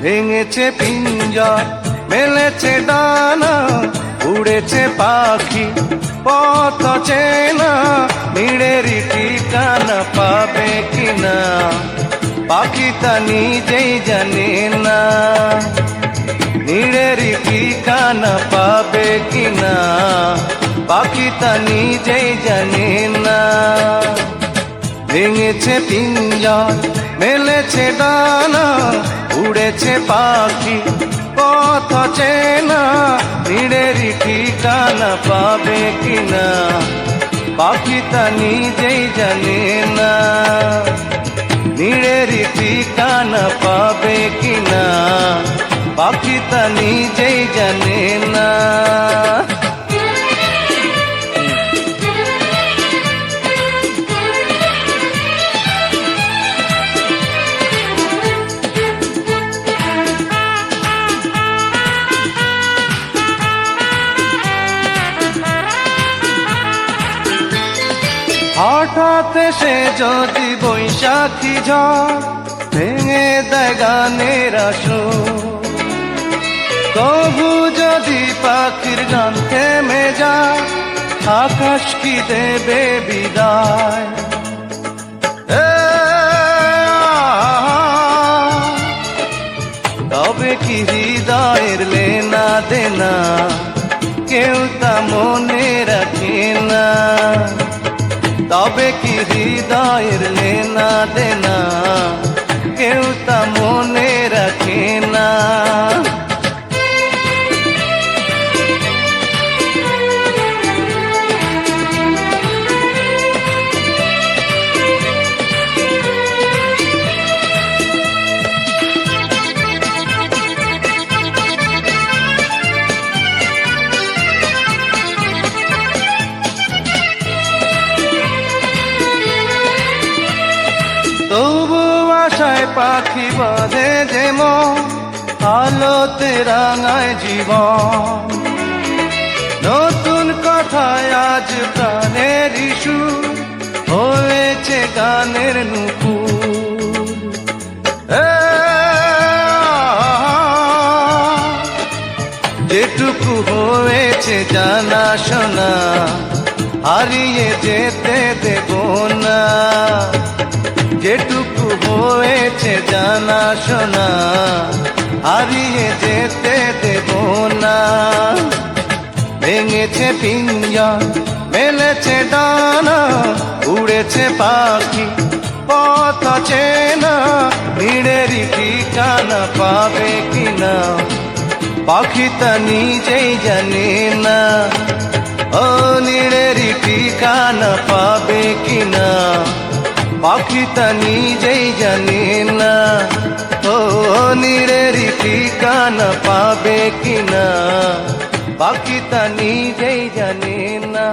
ভেঙেছে পিঞ্জর মেলেছে ডানা, উড়েছে পাখি পথ চেনা, নিড়েরই ঠিকানা পাবে কিনা পাখি তা নিজেই জানে না। নিড়েরই ঠিকানা পাবে কিনা পাখি তা নিজেই জানে না। ভেঙেছে পিঞ্জর মেলেছে ডানা, উড়েছে পাখি পথ চেনা, নিড়েরই ঠিকানা পাবে কিনা পাখি তা নিজেই জানে না। নিড়েরই ঠিকানা পাবে কিনা পাখি তা নিজেই জানে না। হঠাৎ সে যদি বৈশাখী ঝড় ভেঙে দেয় গানের আসর, তবু যদি পাখির গান থেমে যায় আকাশ কি দেবে বিদায়। তবে কি হৃদয়ের লেনা দেনা কেউ তা মনে রাখে না। তবে কি হৃদয়ের লেনা দেনা কেউ তা মনে রাখে না। তবু আশায় পাখি বাঁধে যেমন আলোতে রাঙায় জীবন। নতুন কথায় আজ প্রাণের ইস্যু হয়েছে গানের নুপুর। যেটুকু হয়েছে জানা শোনা হারিয়ে যেতে দেব না। যেটুকু হয়েছে জানা শোনা হারিয়ে যেতে দেব না। ভেঙেছে পিঞ্জর মেলেছে ডানা, উড়েছে পাখি পথ চেনা, নিড়েরই ঠিকানা পাবে কিনা পাখি তা নিজেই জানে না। ও নিড়েরই ঠিকানা পাবে কিনা পাখি তা নিজেই জানে না। ও নিড়েরই ঠিকানা পাবে কিনা পাখি তা নিজেই জানে না।